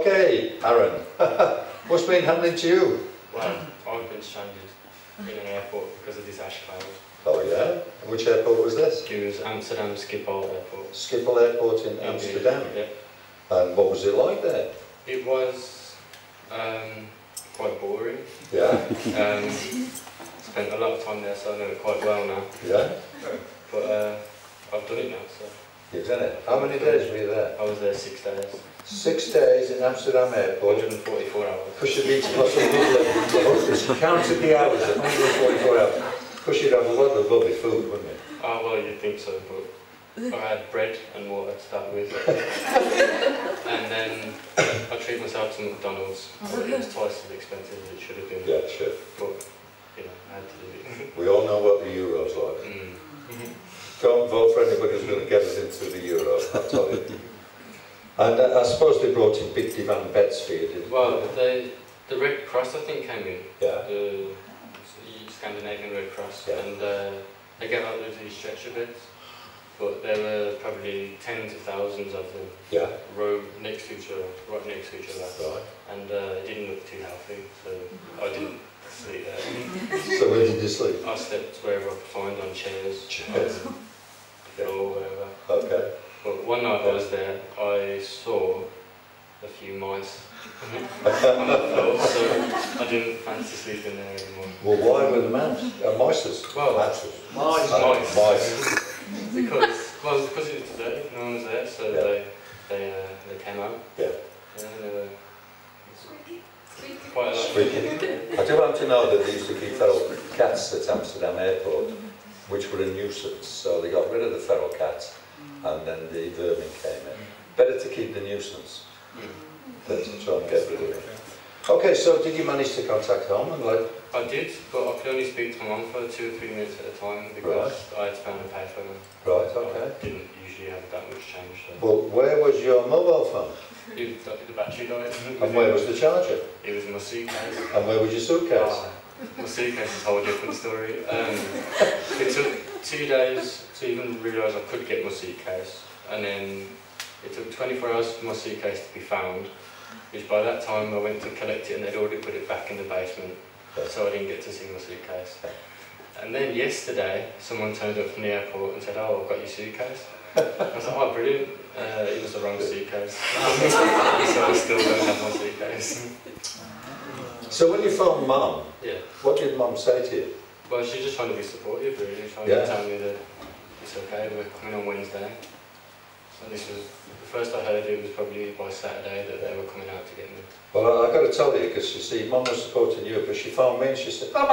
Okay, Aaron, what's been happening to you? Well, I've been stranded in an airport because of this ash cloud. Oh yeah? Which airport was this? It was Amsterdam Schiphol Airport. Schiphol Airport in Amsterdam? Yeah. And what was it like there? It was quite boring. Yeah? Spent a lot of time there, so I know it quite well now. Yeah? But I've done it now, so. You've done it. How many days were you there? I was there 6 days. 6 days in Amsterdam Airport. 144 hours. Push the beach plus counted the hours at 144 hours. Push you'd have a lot of lovely food, wouldn't you? Oh, well, you'd think so, but I had bread and water to start with. And then I treated myself to McDonald's. But it was twice as expensive as it should have been. Yeah, sure. But, you know, I had to do it. We all know what the euro's like. Don't vote for anybody who's going to get us into the euro, I'll tell you. And I suppose they brought in big divan beds for you, didn't they? Well, the Red Cross, I think, came in. Yeah. The Scandinavian Red Cross. Yeah. And they gave out these stretcher beds. But there were probably tens of thousands of them. Yeah. Row next to each other, right next to each other. Right. And it didn't look too healthy, so I didn't sleep there. So where did you sleep? I slept wherever I could find, on chairs. Chairs. Or whatever. Okay. But one night I was there, I saw a few mice on the floor, so I didn't fancy sleeping there anymore. Well, why were the mice? Mice? Well, mice. Mice. Because it was deserted, no one was there, so Yeah. they came out. Yeah. Yeah, and they were quite a lot. Squeaking. I do have to know that they used to keep feral cats at Amsterdam Airport, which were a nuisance, so they got rid of the feral cats, and then the vermin came in. Better to keep the nuisance than to try and get rid of it. Okay, so did you manage to contact home and like? I did, but I could only speak to my mum for 2 or 3 minutes at a time because I had to pay for them. Right, okay. I didn't usually have that much change. So. Well, where was your mobile phone? The battery died. And where was the charger? It was in my suitcase. And where was your suitcase? My suitcase is a whole different story. It took 2 days to even realise I could get my suitcase, and then it took 24 hours for my suitcase to be found, which by that time I went to collect it and they'd already put it back in the basement, so I didn't get to see my suitcase. And then yesterday, someone turned up from the airport and said, "Oh, I've got your suitcase." I was like, "Oh, brilliant." It was the wrong suitcase. So I still don't have my suitcase. So when you phoned Mum, Yeah. what did Mum say to you? Well, she's just trying to be supportive, really, trying to tell me that it's okay, we're coming on Wednesday. So this was, the first I heard it was probably by Saturday that they were coming out to get me. Well, I've got to tell you, because you see, Mum was supporting you, but she phoned me and she said, "What?"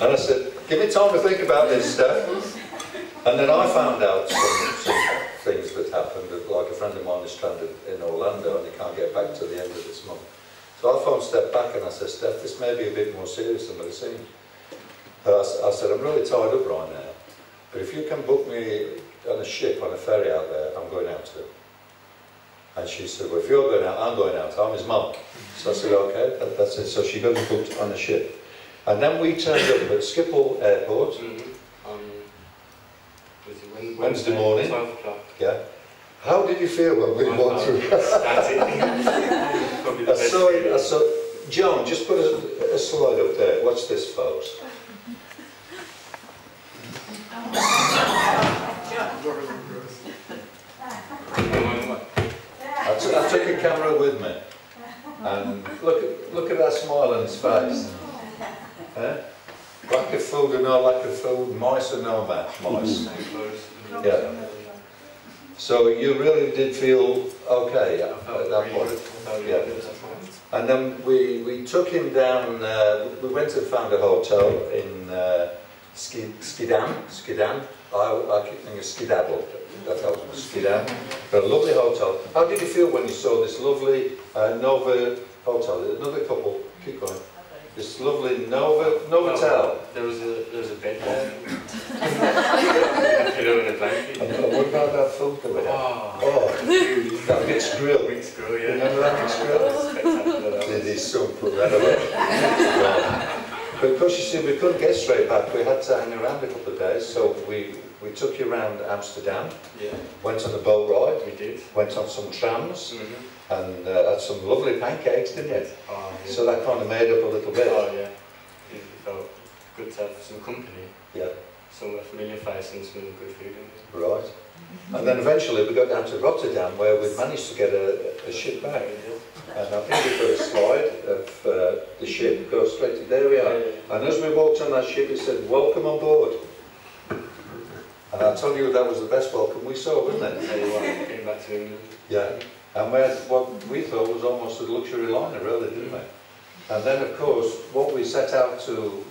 And I said, "Give me time to think about this stuff." And then I found out some things that happened, like a friend of mine is stranded in Orlando and he can't get back till the end of this month. So I phoned Steph back and I said, "Steph, this may be a bit more serious than what it seems." I said, "I'm really tied up right now, but if you can book me on a ship, on a ferry out there, I'm going out too." And she said, "Well, if you're going out, I'm going out. I'm his mum." So I said, "Okay, that's it." So she got me booked on a ship. And then we turned up at Schiphol Airport. Wednesday morning. 12 o'clock. Yeah. How did you feel when we walked through? I saw, John, just put a slide up there. Watch this, folks. I took a camera with me, and look at that smile on his face. Lack of food or no lack of food, mice or no mice. Yeah. So you really did feel okay at that point. Yeah. And then we took him down. We went and found a hotel in Schiedam. I keep thinking Skedaddle. That helps me. Schiedam. A lovely hotel. How did you feel when you saw this lovely Nova hotel? Another couple. Keep going. This lovely Novotel. There was a bed there. A pillow and a blanket. And what about that food that we had? Oh, that mixed grill. Mixed grill, yeah. Remember that mixed grill? Spectacular. It is so incredible. But because you see, we couldn't get straight back. We had to hang around a couple of days, so we we took you around Amsterdam, Yeah. went on a boat ride, We did. went on some trams, Mm-hmm. and had some lovely pancakes, didn't you? Oh, yeah. So that kind of made up a little bit. Oh, yeah. It felt good to have some company. Yeah, Some familiar face and some good food in there. right. And then eventually we got down to Rotterdam, where we managed to get a ship back. And I think we've got a slide of the ship, goes straight to, there we are. And as we walked on that ship, it said, welcome on board. And I tell you, that was the best welcome we saw, wasn't it? Came back to England. Yeah. And we had what we thought was almost a luxury liner, really, didn't we? And then, of course, what we set out to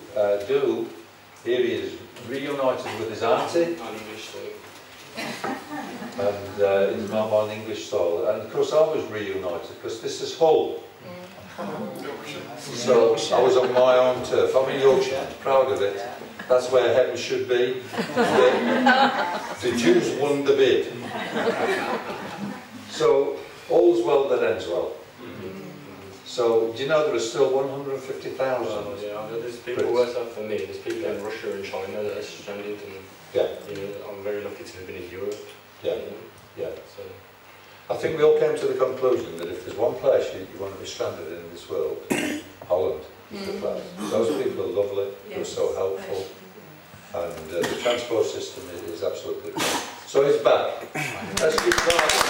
do, here he is, reunited with his auntie. On English, so. And his mum on English soil. And of course I was reunited, because this is Hull. So I was on my own turf. I'm in Yorkshire, proud of it. That's where heaven should be. The Jews won the bid. So all's well that ends well. So do you know there are still 150,000? Well, yeah, there's people worse off than me. There's people in Russia and China that are stranded, and yeah. You know, I'm very lucky to have been in Europe. Yeah, you know, yeah. So. I think we all came to the conclusion that if there's one place you want to be stranded in this world, Holland is the place. Those people are lovely, they're so helpful, and the transport system is absolutely great. So he's back. Let's keep going.